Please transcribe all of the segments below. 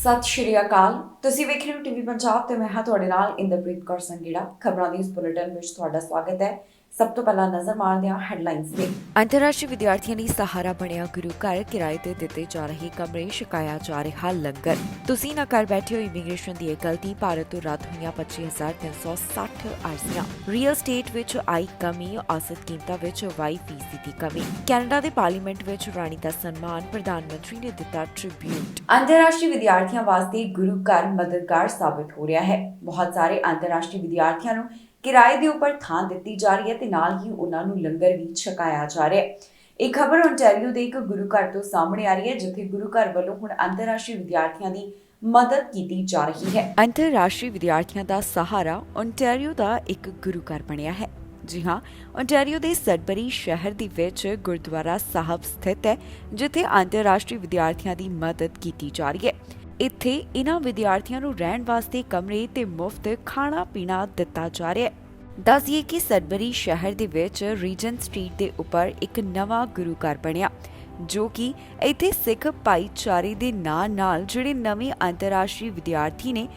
ਸਤਿ ਸ਼੍ਰੀ ਅਕਾਲ। ਤੁਸੀਂ ਵੇਖ ਰਹੇ ਹੋ ਟੀਵੀ ਪੰਜਾਬ ਤੇ ਮੈਂ ਹਾਂ ਤੁਹਾਡੇ ਨਾਲ ਇੰਦਰਪ੍ਰੀਤ ਕੌਰ ਸੰਗੇੜਾ। ਖਬਰਾਂ ਦੀ ਇਸ ਬੁਲੇਟਿਨ ਵਿੱਚ ਤੁਹਾਡਾ ਸਵਾਗਤ ਹੈ। ਸਭ ਤੋਂ ਪਹਿਲਾਂ ਨਜ਼ਰ ਮਾਰਦੇ ਹਾਂ ਹੈਡਲਾਈਨਸ ਤੇ। ਅੰਤਰਰਾਸ਼ਟਰੀ ਵਿਦਿਆਰਥੀਆਂ ਲਈ ਸਹਾਰਾ ਬਣਿਆ ਗੁਰੂ ਘਰ, ਕਿਰਾਏ ਤੇ ਦਿੱਤੇ ਜਾ ਰਹੇ ਕਮਰੇ, ਛਕਾਇਆ ਜਾ ਰਿਹਾ ਲੰਗਰ। ਤੁਸੀਂ ਨਾ ਕਰ ਬੈਠੇ ਹੋ ਇਮੀਗ੍ਰੇਸ਼ਨ ਦੀ ਇਹ ਗਲਤੀ, ਭਾਰਤ ਤੋਂ ਰੱਦ ਹੋਈਆਂ 25,360 ਅਰਜ਼ੀਆਂ। ਰੀਅਲ ਸਟੇਟ ਵਿੱਚ ਆਈ ਕਮੀ, ਔਸਤ ਕੀਮਤਾਂ ਵਿੱਚ 22% ਦੀ ਕਮੀ। ਕੈਨੇਡਾ ਦੇ ਪਾਰਲੀਮੈਂਟ ਵਿੱਚ ਰਾਣੀ ਦਾ ਸਨਮਾਨ, ਪ੍ਰਧਾਨ ਮੰਤਰੀ ਨੇ ਦਿੱਤਾ ਟ੍ਰਿਬਿਊਟ। ਅੰਤਰਰਾਸ਼ਟਰੀ ਵਿਦਿਆਰਥੀਆਂ ਵਾਸਤੇ ਗੁਰੂ ਘਰ ਮਦਦਗਾਰ ਸਾਬਿਤ ਹੋ ਰਿਹਾ ਹੈ। ਬਹੁਤ ਸਾਰੇ ਅੰਤਰਰਾਸ਼ਟਰੀ ਵਿਦਿਆਰਥੀਆਂ ਨੂੰ ਕਿਰਾਏ ਦੇ ਉੱਪਰ ਥਾਂ ਦਿੱਤੀ ਜਾ ਰਹੀ ਹੈ ਤੇ ਨਾਲ ਹੀ ਉਹਨਾਂ ਨੂੰ ਲੰਗਰ ਵੀ ਛਕਾਇਆ ਜਾ ਰਿਹਾ ਹੈ। ਇਹ ਖਬਰ ਓਨਟਾਰੀਓ ਦੇ ਇੱਕ ਗੁਰੂ ਘਰ ਤੋਂ ਸਾਹਮਣੇ ਆ ਰਹੀ ਹੈ, ਜਿੱਥੇ ਗੁਰੂ ਘਰ ਵੱਲੋਂ ਹੁਣ ਅੰਤਰਰਾਸ਼ਟਰੀ ਵਿਦਿਆਰਥੀਆਂ ਦੀ ਮਦਦ ਕੀਤੀ ਜਾ ਰਹੀ ਹੈ। ਅੰਤਰਰਾਸ਼ਟਰੀ ਵਿਦਿਆਰਥੀਆਂ ਦਾ ਸਹਾਰਾ ਓਨਟਾਰੀਓ ਦਾ ਇੱਕ ਗੁਰੂ ਘਰ ਬਣਿਆ ਹੈ। ਜੀ ਹਾਂ, ਓਨਟਾਰੀਓ ਦੇ ਸਡਬਰੀ ਸ਼ਹਿਰ ਦੇ ਵਿੱਚ ਗੁਰਦੁਆਰਾ ਸਾਹਿਬ ਸਥਿਤ ਹੈ, ਜਿੱਥੇ ਅੰਤਰਰਾਸ਼ਟਰੀ ਵਿਦਿਆਰਥੀਆਂ ਦੀ ਮਦਦ ਕੀਤੀ ਜਾ ਰਹੀ ਹੈ। ਇੱਥੇ ਇਹਨਾਂ ਵਿਦਿਆਰਥੀਆਂ ਨੂੰ ਰਹਿਣ ਵਾਸਤੇ ਕਮਰੇ ਤੇ ਮੁਫਤ ਖਾਣਾ ਪੀਣਾ ਦਿੱਤਾ ਜਾ ਰਿਹਾ ਹੈ। ਦੱਸੀਏ ਕਿ ਸਡਬਰੀ ਸ਼ਹਿਰ ਦੇ ਵਿੱਚ ਰੀਜੈਂਟ ਸਟਰੀਟ ਦੇ ਉੱਪਰ ਇੱਕ ਨਵਾਂ ਗੁਰੂ ਘਰ ਬਣਿਆ, ਜੋ ਕਿ ਇੱਥੇ ਸਿੱਖ ਭਾਈਚਾਰੇ ਦੇ ਨਾਲ ਜਿਹੜੇ ਨਵੇਂ ਅੰਤਰਰਾਸ਼ਟਰੀ ਵਿਦਿਆਰਥੀ ਨੇ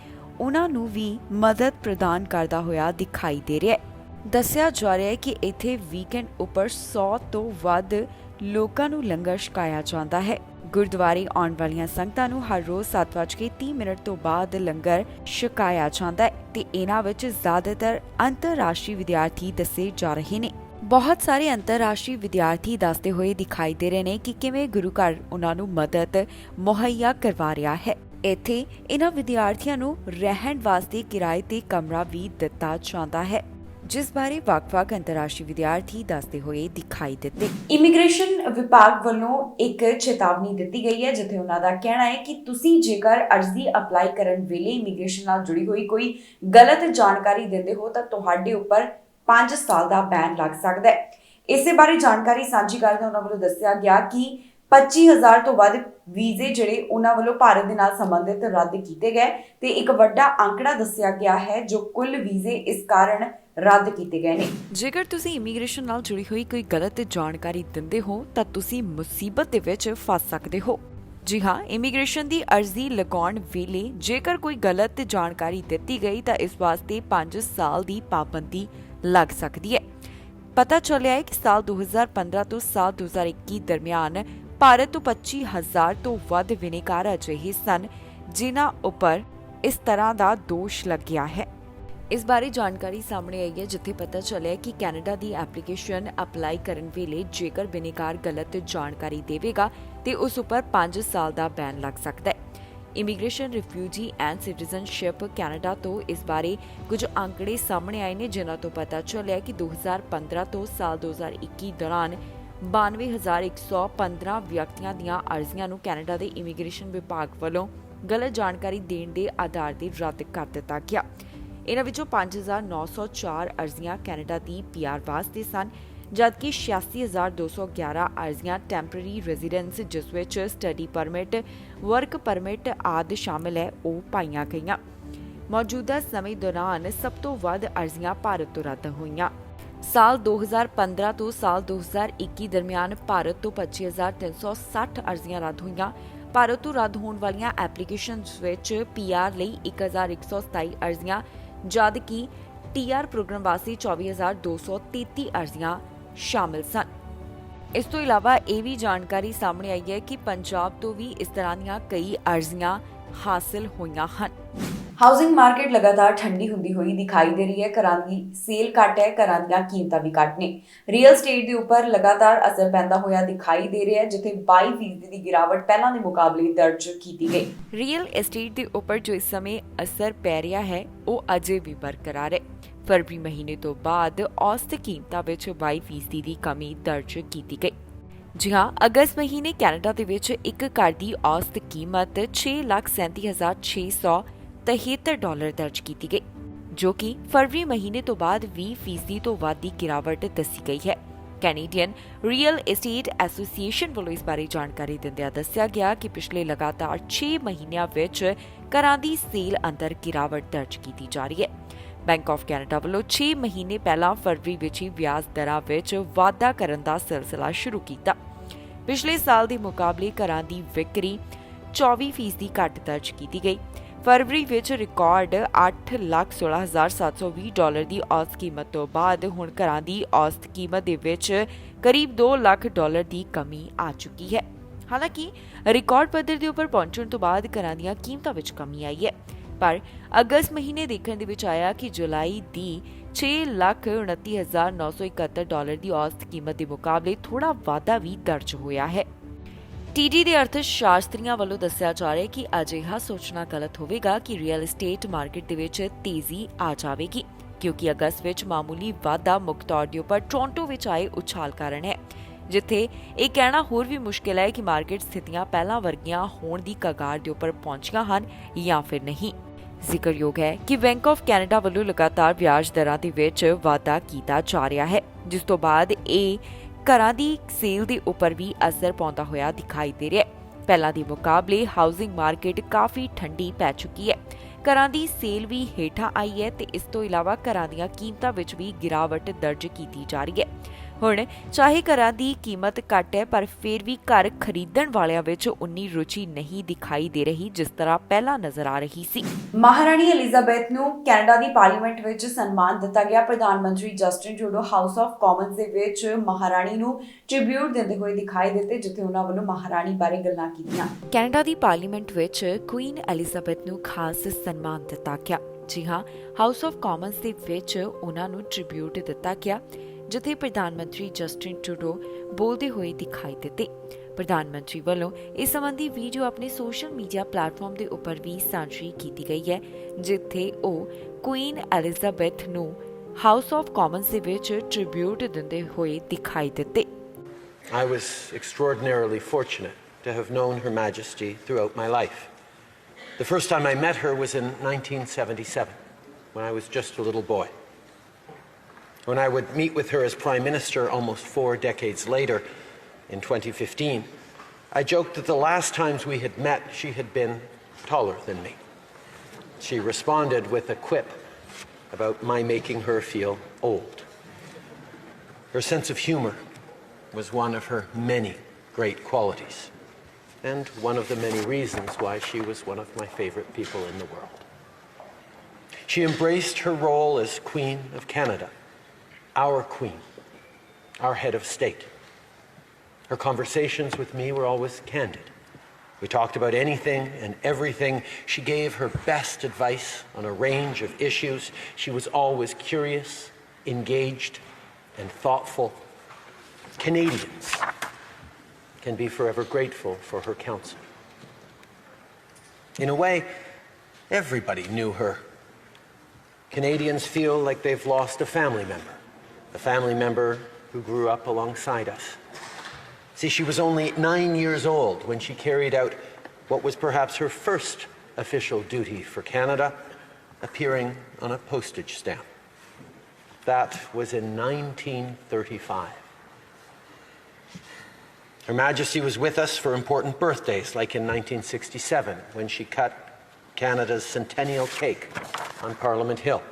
ਉਹਨਾਂ ਨੂੰ ਵੀ ਮਦਦ ਪ੍ਰਦਾਨ ਕਰਦਾ ਹੋਇਆ ਦਿਖਾਈ ਦੇ ਰਿਹਾ ਹੈ। ਦੱਸਿਆ ਜਾ ਰਿਹਾ ਹੈ ਕਿ ਇੱਥੇ ਵੀਕਐਂਡ ਉੱਪਰ 100 ਤੋਂ ਵੱਧ ਲੋਕਾਂ ਨੂੰ ਲੰਗਰ ਛਕਾਇਆ ਜਾਂਦਾ ਹੈ। ਗੁਰਦੁਆਰੇ ਆਉਣ ਵਾਲੀਆਂ ਸੰਗਤਾਂ ਨੂੰ ਹਰ ਰੋਜ਼ 7:30 ਤੋਂ ਬਾਅਦ ਲੰਗਰ ਛਕਾਇਆ ਜਾਂਦਾ ਹੈ ਤੇ ਇਹਨਾਂ ਵਿੱਚ ਜ਼ਿਆਦਾਤਰ ਅੰਤਰਰਾਸ਼ਟਰੀ ਵਿਦਿਆਰਥੀ ਦੱਸੇ ਜਾ ਰਹੇ ਨੇ। ਬਹੁਤ ਸਾਰੇ ਅੰਤਰਰਾਸ਼ਟਰੀ ਵਿਦਿਆਰਥੀ ਦੱਸਦੇ ਹੋਏ ਦਿਖਾਈ ਦੇ ਰਹੇ ਨੇ ਕਿ ਕਿਵੇਂ ਗੁਰੂ ਘਰ ਉਹਨਾਂ ਨੂੰ ਮਦਦ ਮੁਹੱਈਆ ਕਰਵਾ ਰਿਹਾ ਹੈ। ਇੱਥੇ ਇਹਨਾਂ ਵਿਦਿਆਰਥੀਆਂ ਨੂੰ ਰਹਿਣ ਵਾਸਤੇ ਕਿਰਾਏ ਤੇ ਕਮਰਾ ਵੀ ਦਿੱਤਾ ਜਾਂਦਾ ਹੈ, ਜਿਸ ਬਾਰੇ ਵੱਖ-ਵੱਖ ਅੰਤਰਰਾਸ਼ਟਰੀ ਵਿਦਿਆਰਥੀ ਦੱਸਦੇ ਹੋਏ ਦਿਖਾਈ ਦਿੱਤੇ। ਇਮੀਗ੍ਰੇਸ਼ਨ ਵਿਭਾਗ ਵੱਲੋਂ ਇੱਕ ਚੇਤਾਵਨੀ ਦਿੱਤੀ ਗਈ ਹੈ, ਜਿੱਥੇ ਉਹਨਾਂ ਦਾ ਕਹਿਣਾ ਹੈ ਕਿ ਤੁਸੀਂ ਜੇਕਰ ਅਰਜ਼ੀ ਅਪਲਾਈ ਕਰਨ ਵੇਲੇ ਇਮੀਗ੍ਰੇਸ਼ਨ ਨਾਲ ਜੁੜੀ ਹੋਈ ਕੋਈ ਗਲਤ ਜਾਣਕਾਰੀ ਦਿੰਦੇ ਹੋ ਤਾਂ ਤੁਹਾਡੇ ਉੱਪਰ 5 ਸਾਲ ਦਾ ਬੈਨ ਲੱਗ ਸਕਦਾ ਹੈ। ਇਸੇ ਬਾਰੇ ਜਾਣਕਾਰੀ ਸਾਂਝੀ ਕਰਦੇ ਉਹਨਾਂ ਵੱਲੋਂ ਦੱਸਿਆ ਗਿਆ ਕਿ 25,000 ਤੋਂ ਵੱਧ ਵੀਜ਼ੇ ਜਿਹੜੇ ਉਹਨਾਂ ਵੱਲੋਂ ਭਾਰਤ ਦੇ ਨਾਲ ਸੰਬੰਧਿਤ ਰੱਦ ਕੀਤੇ ਗਏ ਤੇ ਇੱਕ ਵੱਡਾ ਅੰਕੜਾ ਦੱਸਿਆ ਗਿਆ ਹੈ ਜੋ ਕੁੱਲ ਵੀਜ਼ੇ ਇਸ ਕਾਰਨ ਰੱਦ ਕੀਤੇ ਗਏ ਨੇ। ਜੇਕਰ ਤੁਸੀਂ ਇਮੀਗ੍ਰੇਸ਼ਨ ਨਾਲ ਜੁੜੀ ਹੋਈ ਕੋਈ ਗਲਤ ਜਾਣਕਾਰੀ ਦਿੰਦੇ ਹੋ ਤਾਂ ਤੁਸੀਂ ਮੁਸੀਬਤ ਦੇ ਵਿੱਚ ਫਸ ਸਕਦੇ ਹੋ। ਜੀ ਹਾਂ, ਇਮੀਗ੍ਰੇਸ਼ਨ ਦੀ ਅਰਜ਼ੀ ਲਗਾਉਣ ਵੇਲੇ ਜੇਕਰ ਕੋਈ ਗਲਤ ਜਾਣਕਾਰੀ ਦਿੱਤੀ ਗਈ ਤਾਂ ਇਸ ਵਾਸਤੇ 5 ਸਾਲ ਦੀ ਪਾਬੰਦੀ ਲੱਗ ਸਕਦੀ ਹੈ। ਪਤਾ ਚੱਲਿਆ ਹੈ ਕਿ ਸਾਲ 2015 ਤੋਂ ਸਾਲ 2021 ਦਰਮਿਆਨ ਭਾਰਤ ਤੋਂ 25,000 ਤੋਂ ਵੱਧ ਬਿਨੇਕਾਰ ਅਜਿਹੇ ਸਨ ਜਿਨ੍ਹਾਂ ਉੱਪਰ ਇਸ ਤਰ੍ਹਾਂ ਦਾ ਦੋਸ਼ ਲੱਗਿਆ ਹੈ। ਇਸ ਬਾਰੇ ਜਾਣਕਾਰੀ ਸਾਹਮਣੇ ਆਈ ਹੈ, ਜਿੱਥੇ ਪਤਾ ਚੱਲਿਆ ਕਿ ਕੈਨੇਡਾ ਦੀ ਐਪਲੀਕੇਸ਼ਨ ਅਪਲਾਈ ਕਰਨ ਵੇਲੇ ਜੇਕਰ ਬਿਨੇਕਾਰ ਗਲਤ ਜਾਣਕਾਰੀ ਦੇਵੇਗਾ ਤੇ ਉਸ ਉੱਪਰ 5 ਸਾਲ ਦਾ ਬੈਨ ਲੱਗ ਸਕਦਾ ਹੈ। Immigration, refugee and citizenship Canada ਤੋਂ ਇਸ ਬਾਰੇ ਕੁਝ ਅੰਕੜੇ ਸਾਹਮਣੇ ਆਏ ਨੇ, ਜਿਨ੍ਹਾਂ ਤੋਂ ਪਤਾ ਚੱਲਿਆ ਕਿ 2015 ਤੋਂ ਸਾਲ 2021 ਦੌਰਾਨ 92,115 ਵਿਅਕਤੀਆਂ ਦੀਆਂ ਅਰਜ਼ੀਆਂ ਨੂੰ ਕੈਨੇਡਾ ਦੇ ਇਮੀਗ੍ਰੇਸ਼ਨ ਵਿਭਾਗ ਵੱਲੋਂ ਗਲਤ ਜਾਣਕਾਰੀ ਦੇਣ ਦੇ ਆਧਾਰ ਤੇ ਰੱਦ ਕਰ ਦਿੱਤਾ ਗਿਆ। ਇਹਨਾਂ ਵਿੱਚੋਂ 5,904 ਅਰਜ਼ੀਆਂ ਕੈਨੇਡਾ ਦੀ PR ਵਾਸਤੇ ਸਨ, ਜਦਕਿ 86,211 ਅਰਜ਼ੀਆਂ ਟੈਂਪਰੇਰੀ ਰੈਜ਼ੀਡੈਂਸ, ਜਿਸ ਵਿੱਚ ਸਟੱਡੀ ਪਰਮਿਟ, ਵਰਕ ਪਰਮਿਟ ਆਦਿ ਸ਼ਾਮਲ ਹੈ, ਉਹ ਪਾਈਆਂ ਗਈਆਂ। ਮੌਜੂਦਾ ਸਮੇਂ ਦੌਰਾਨ ਸਭ ਤੋਂ ਵੱਧ ਅਰਜ਼ੀਆਂ ਭਾਰਤ ਤੋਂ ਰੱਦ ਹੋਈਆਂ। ਸਾਲ 2015 ਤੋਂ ਸਾਲ 2021 ਦਰਮਿਆਨ ਭਾਰਤ ਤੋਂ 25,360 ਅਰਜ਼ੀਆਂ ਰੱਦ ਹੋਈਆਂ। ਭਾਰਤ ਤੋਂ ਰੱਦ ਹੋਣ ਵਾਲੀਆਂ ਐਪਲੀਕੇਸ਼ਨਸ ਵਿੱਚ PR ਲਈ 1,127 ਅਰਜ਼ੀਆਂ, ਜਦਕਿ TR ਪ੍ਰੋਗਰਾਮ ਵਾਸਤੇ 24,233 ਅਰਜ਼ੀਆਂ ਸ਼ਾਮਿਲ ਸਨ। ਇਸ ਤੋਂ ਇਲਾਵਾ ਇਹ ਵੀ ਜਾਣਕਾਰੀ ਸਾਹਮਣੇ ਆਈ ਹੈ ਕਿ ਪੰਜਾਬ ਤੋਂ ਵੀ ਇਸ ਤਰ੍ਹਾਂ ਦੀਆਂ ਕਈ ਅਰਜ਼ੀਆਂ ਹਾਸਲ ਹੋਈਆਂ ਹਨ। ਹਾਊਸਿੰਗ ਮਾਰਕੀਟ ਲਗਾਤਾਰ ਠੰਡੀ ਹੁੰਦੀ ਹੋਈ ਦਿਖਾਈ ਦੇ ਰਹੀ ਹੈ। ਘਰਾਂ ਦੀ ਸੇਲ ਘੱਟ ਹੈ, ਘਰਾਂ ਦੀਆਂ ਕੀਮਤਾਂ ਵੀ ਘੱਟ ਨੇ। ਰੀਅਲ ਸਟੇਟ ਦੇ ਉੱਪਰ ਲਗਾਤਾਰ ਅਸਰ ਪੈਂਦਾ ਹੋਇਆ ਦਿਖਾਈ ਦੇ ਰਿਹਾ ਹੈ, ਜਿੱਥੇ 22% ਦੀ ਗਿਰਾਵਟ ਪਹਿਲਾਂ ਦੇ ਮੁਕਾਬਲੇ ਦਰਜ ਕੀਤੀ ਗਈ। ਰੀਅਲ ਐਸਟੇਟ ਦੇ ਉੱਪਰ ਜੋ ਇਸ ਸਮੇਂ ਅਸਰ ਪੈ ਰਿਹਾ ਹੈ ਉਹ ਅਜੇ ਵੀ ਬਰਕਰਾਰ ਹੈ। ਫਰਵਰੀ ਮਹੀਨੇ ਤੋਂ ਬਾਅਦ ਔਸਤ ਕੀਮਤਾਂ ਵਿੱਚ 22% ਦੀ ਕਮੀ ਦਰਜ ਕੀਤੀ ਗਈ। ਜੀ ਹਾਂ, ਅਗਸਤ ਮਹੀਨੇ ਕੈਨੇਡਾ ਦੇ ਵਿੱਚ ਇੱਕ ਘਰ ਦੀ ਔਸਤ ਕੀਮਤ $6,37,673 ਦਰਜ ਕੀਤੀ ਗਈ, ਜੋ ਕਿ ਫਰਵਰੀ ਮਹੀਨੇ ਤੋਂ ਬਾਅਦ 20% ਤੋਂ ਵੱਧ ਦੀ ਗਿਰਾਵਟ ਦੱਸੀ ਗਈ ਹੈ। ਕੈਨੇਡੀਅਨ ਰੀਅਲ ਐਸਟੇਟ ਐਸੋਸੀਏਸ਼ਨ ਵੱਲੋਂ ਇਸ ਬਾਰੇ ਜਾਣਕਾਰੀ ਦਿੰਦਿਆਂ ਦੱਸਿਆ ਗਿਆ ਕਿ ਪਿਛਲੇ ਲਗਾਤਾਰ 6 ਮਹੀਨਿਆਂ ਵਿੱਚ ਘਰਾਂ ਦੀ ਸੇਲ ਅੰਦਰ ਗਿਰਾਵਟ ਦਰਜ ਕੀਤੀ ਜਾ ਰਹੀ ਹੈ। ਬੈਂਕ ਆਫ ਕੈਨੇਡਾ ਵੱਲੋਂ 6 ਮਹੀਨੇ ਪਹਿਲਾਂ ਫਰਵਰੀ ਵਿੱਚ ਹੀ ਵਿਆਜ ਦਰਾਂ ਵਿੱਚ ਵਾਧਾ ਕਰਨ ਦਾ ਸਿਲਸਿਲਾ ਸ਼ੁਰੂ ਕੀਤਾ। ਪਿਛਲੇ ਸਾਲ ਦੇ ਮੁਕਾਬਲੇ ਘਰਾਂ ਦੀ ਵਿਕਰੀ 24% ਘੱਟ ਦਰਜ ਕੀਤੀ ਗਈ। ਫਰਵਰੀ ਵਿੱਚ ਰਿਕਾਰਡ $8,16,720 ਦੀ ਔਸਤ ਕੀਮਤ ਤੋਂ ਬਾਅਦ ਹੁਣ ਘਰਾਂ ਦੀ ਔਸਤ ਕੀਮਤ ਦੇ ਵਿੱਚ ਕਰੀਬ $2 ਲੱਖ ਦੀ ਕਮੀ ਆ ਚੁੱਕੀ ਹੈ। ਹਾਲਾਂਕਿ ਰਿਕਾਰਡ ਪੱਧਰ ਦੇ ਉੱਪਰ ਪਹੁੰਚਣ ਤੋਂ ਬਾਅਦ ਘਰਾਂ ਦੀਆਂ ਕੀਮਤਾਂ ਵਿੱਚ ਕਮੀ ਆਈ ਹੈ, ਪਰ ਅਗਸਤ ਮਹੀਨੇ ਦੇਖਣ ਦੇ ਵਿੱਚ ਆਇਆ ਕਿ ਜੁਲਾਈ ਦੀ $6,29,971 ਦੀ ਔਸਤ ਕੀਮਤ ਦੇ ਮੁਕਾਬਲੇ ਥੋੜਾ ਵਾਧਾ ਵੀ ਦਰਜ ਹੋਇਆ ਹੈ। TD ਦੇ ਅਰਥ ਸ਼ਾਸਤਰੀਆਂ ਵੱਲੋਂ ਦੱਸਿਆ ਜਾ ਰਿਹਾ ਹੈ ਕਿ ਅਜਿਹਾ ਸੋਚਣਾ ਗਲਤ ਹੋਵੇਗਾ ਕਿ ਰੀਅਲ ਏਸਟੇਟ ਮਾਰਕੀਟ ਦੇ ਵਿੱਚ ਤੇਜ਼ੀ ਆ ਜਾਵੇਗੀ, ਕਿਉਂਕਿ ਅਗਸਤ ਵਿੱਚ ਮਾਮੂਲੀ ਵਾਧਾ ਮੁੱਖ ਤੌਰ ਦੇ ਉੱਪਰ ਟੋਰਾਂਟੋ ਵਿੱਚ ਆਏ ਉਛਾਲ ਕਾਰਨ ਹੈ, ਜਿੱਥੇ ਇਹ ਕਹਿਣਾ ਹੋਰ ਵੀ ਮੁਸ਼ਕਿਲ ਹੈ ਕਿ ਮਾਰਕੀਟ ਸਥਿਤੀਆਂ ਪਹਿਲਾਂ ਵਰਗੀਆਂ ਹੋਣ ਦੀ ਕਗਾਰ ਦੇ ਉੱਪਰ ਪਹੁੰਚੀਆਂ ਹਨ ਜਾਂ ਫਿਰ ਨਹੀਂ। ਜ਼ਿਕਰਯੋਗ ਹੈ ਕਿ ਬੈਂਕ ਆਫ ਕੈਨੇਡਾ ਵੱਲੋਂ ਲਗਾਤਾਰ ਵਿਆਜ ਦਰਾਂ ਦੇ ਵਿੱਚ ਵਾਧਾ ਕੀਤਾ ਜਾ ਰਿਹਾ ਹੈ, ਜਿਸ ਤੋਂ ਬਾਅਦ ਇਹ ਘਰਾਂ ਦੀ ਸੇਲ ਦੇ ਉੱਪਰ ਵੀ ਅਸਰ ਪਾਉਂਦਾ ਹੋਇਆ ਦਿਖਾਈ ਦੇ ਰਿਹਾ ਹੈ। ਪਹਿਲਾਂ ਦੇ ਮੁਕਾਬਲੇ ਹਾਊਸਿੰਗ ਮਾਰਕੀਟ ਕਾਫੀ ਠੰਡੀ ਪੈ ਚੁੱਕੀ ਹੈ। ਘਰਾਂ ਦੀ ਸੇਲ ਵੀ ਹੇਠਾਂ ਆਈ ਹੈ ਤੇ ਇਸ ਤੋਂ ਇਲਾਵਾ ਘਰਾਂ ਦੀਆਂ ਕੀਮਤਾਂ ਵਿੱਚ ਵੀ ਗਿਰਾਵਟ ਦਰਜ ਕੀਤੀ ਜਾ ਰਹੀ ਹੈ। ਹੁਣ ਚਾਹੇ ਘਰਾਂ ਦੀ ਕੀਮਤ ਘੱਟ ਹੈ, ਪਰ ਫਿਰ ਵੀ ਘਰ ਖਰੀਦਣ ਵਾਲਿਆਂ ਵਿੱਚ ਉਨੀ ਰੁਚੀ ਨਹੀਂ ਦਿਖਾਈ ਦੇ ਰਹੀ ਜਿਸ ਤਰ੍ਹਾਂ ਪਹਿਲਾਂ ਨਜ਼ਰ ਆ ਰਹੀ ਸੀ। ਮਹਾਰਾਣੀ ਐਲਿਜ਼ਾਬੈਥ ਨੂੰ ਕੈਨੇਡਾ ਦੀ ਪਾਰਲੀਮੈਂਟ ਵਿੱਚ ਸਨਮਾਨ ਦਿੱਤਾ ਗਿਆ। ਪ੍ਰਧਾਨ ਮੰਤਰੀ Justin Trudeau house of Commons ਦੇ ਵਿੱਚ ਮਹਾਰਾਣੀ ਨੂੰ ਟ੍ਰਿਬਿਊਟ ਦਿੰਦੇ ਹੋਏ ਦਿਖਾਈ ਦਿੱਤੇ, ਜਿੱਥੇ ਉਹਨਾਂ ਵੱਲੋਂ ਮਹਾਰਾਣੀ ਬਾਰੇ ਗੱਲਾਂ ਕੀਤੀਆਂ। ਕੈਨੇਡਾ ਦੀ ਪਾਰਲੀਮੈਂਟ ਵਿੱਚ ਕੁਈਨ ਐਲਿਜ਼ਾਬੈਥ ਨੂੰ ਖਾਸ ਸਨਮਾਨ ਦਿੱਤਾ ਗਿਆ। ਜੀ ਹਾਂ, ਹਾਊਸ ਆਫ ਕਾਮਨਸ ਦੇ ਵਿੱਚ ਉਹਨਾਂ ਨੂੰ ਟ੍ਰਿਬਿਊਟ ਦਿੱਤਾ ਗਿਆ, ਜਿੱਥੇ ਪ੍ਰਧਾਨ ਮੰਤਰੀ ਜਸਟਿਨ ਟਰੂਡੋ ਬੋਲਦੇ ਹੋਏ ਦਿਖਾਈ ਦਿੱਤੇ। ਪ੍ਰਧਾਨ ਮੰਤਰੀ ਵੱਲੋਂ ਇਸ ਸੰਬੰਧੀ ਵੀਡੀਓ ਆਪਣੇ ਸੋਸ਼ਲ ਮੀਡੀਆ ਪਲੇਟਫਾਰਮ ਦੇ ਉੱਪਰ ਵੀ ਸਾਂਝੀ ਕੀਤੀ ਗਈ ਹੈ, ਜਿੱਥੇ ਉਹ ਕੁਈਨ ਐਲਿਜ਼ਾਬੈਥ ਨੂੰ ਹਾਊਸ ਆਫ ਕਾਮਨਸ ਦੇ ਵਿੱਚ ਟ੍ਰਿਬਿਊਟ ਦਿੰਦੇ ਹੋਏ ਦਿਖਾਈ ਦਿੱਤੇ। I was extraordinarily fortunate to have known Her Majesty throughout my life. The first time I met her was in 1977, when I was just a little boy. When I would meet with her as Prime Minister almost 4 decades later, in 2015, I joked that the last times we had met, she had been taller than me. She responded with a quip about my making her feel old. Her sense of humor was one of her many great qualities, and one of the many reasons why she was one of my favorite people in the world. She embraced her role as Queen of Canada, our Queen, our head of state. Her conversations with me were always candid. We talked about anything and everything. She gave her best advice on a range of issues. She was always curious, engaged, and thoughtful. Canadians can be forever grateful for her counsel. In a way, everybody knew her. Canadians feel like they've lost a family member who grew up alongside us. See, she was only 9 years old when she carried out what was perhaps her first official duty for Canada, appearing on a postage stamp. That was in 1935. Her Majesty was with us for important birthdays, like in 1967, when she cut Canada's centennial cake on Parliament Hill.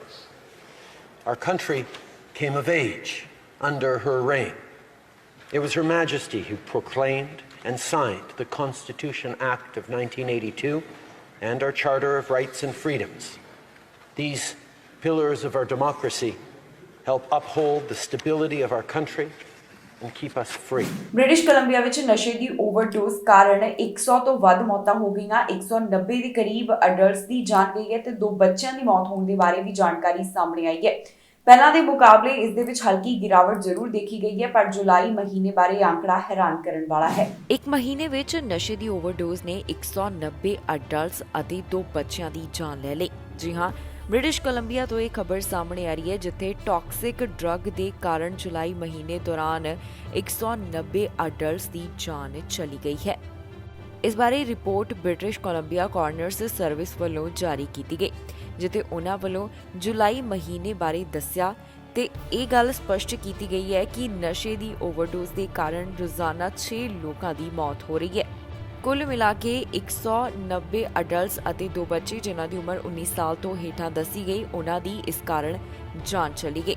Our country came of age under her reign. It was Her Majesty who proclaimed and signed the Constitution Act of 1982 and our Charter of Rights and Freedoms. These pillars of our democracy help uphold the stability of our country and keep us free. British Columbia ਵਿੱਚ ਨਸ਼ੇ ਦੀ overdose ਕਾਰਨ 100 ਤੋਂ ਵੱਧ ਮੌਤਾਂ ਹੋ ਗਈਆਂ। 190 ਦੇ ਕਰੀਬ ਅਡਲਟਸ ਦੀ ਜਾਨ ਗਈ ਹੈ ਤੇ 2 ਬੱਚਿਆਂ ਦੀ ਮੌਤ ਹੋਣ ਦੇ ਬਾਰੇ ਵੀ ਜਾਣਕਾਰੀ ਸਾਹਮਣੇ ਆਈ ਹੈ। ਪਹਿਲਾਂ ਦੇ ਮੁਕਾਬਲੇ ਇਸ ਦੇ ਵਿੱਚ ਹਲਕੀ ਗਿਰਾਵਟ ਜ਼ਰੂਰ ਦੇਖੀ ਗਈ ਹੈ, ਪਰ ਜੁਲਾਈ ਮਹੀਨੇ ਬਾਰੇ ਅੰਕੜਾ ਹੈਰਾਨ ਕਰਨ ਵਾਲਾ ਹੈ। ਇੱਕ ਮਹੀਨੇ ਵਿੱਚ ਨਸ਼ੇ ਦੀ ਓਵਰਡੋਜ਼ ਨੇ 190 ਅਡਲਟਸ ਅਤੇ 2 ਬੱਚਿਆਂ ਦੀ ਜਾਨ ਲੈ ਲਈ। ਜੀ ਹਾਂ, ਬ੍ਰਿਟਿਸ਼ ਕੋਲੰਬੀਆ ਤੋਂ ਇਹ ਖਬਰ ਸਾਹਮਣੇ ਆ ਰਹੀ ਹੈ, ਜਿੱਥੇ ਟੌਕਸਿਕ ਡਰੱਗ ਦੇ ਕਾਰਨ ਜੁਲਾਈ ਮਹੀਨੇ ਦੌਰਾਨ 190 ਅਡਲਟਸ ਦੀ ਜਾਨ ਚਲੀ ਗਈ ਹੈ। ਇਸ ਬਾਰੇ report British Columbia coroners service ਵੱਲੋਂ ਜਾਰੀ ਕੀਤੀ ਗਈ, ਜਿੱਥੇ ਉਹਨਾਂ ਵੱਲੋਂ ਜੁਲਾਈ ਮਹੀਨੇ ਬਾਰੇ ਦੱਸਿਆ ਤੇ ਇਹ ਗੱਲ ਸਪਸ਼ਟ ਕੀਤੀ ਗਈ ਹੈ ਕਿ ਨਸ਼ੇ ਦੀ ਓਵਰਡੋਜ਼ ਦੇ ਕਾਰਨ ਰੋਜ਼ਾਨਾ 6 ਲੋਕਾਂ ਦੀ ਮੌਤ ਹੋ ਰਹੀ ਹੈ। ਕੁੱਲ ਮਿਲਾ ਕੇ 190 ਅਡਲਟਸ ਅਤੇ 2 ਬੱਚੇ ਜਿਨ੍ਹਾਂ ਦੀ ਉਮਰ 19 ਸਾਲ ਤੋਂ ਹੇਠਾਂ ਦੱਸੀ ਗਈ, ਉਹਨਾਂ ਦੀ ਇਸ ਕਾਰਨ ਜਾਨ ਚਲੀ ਗਈ।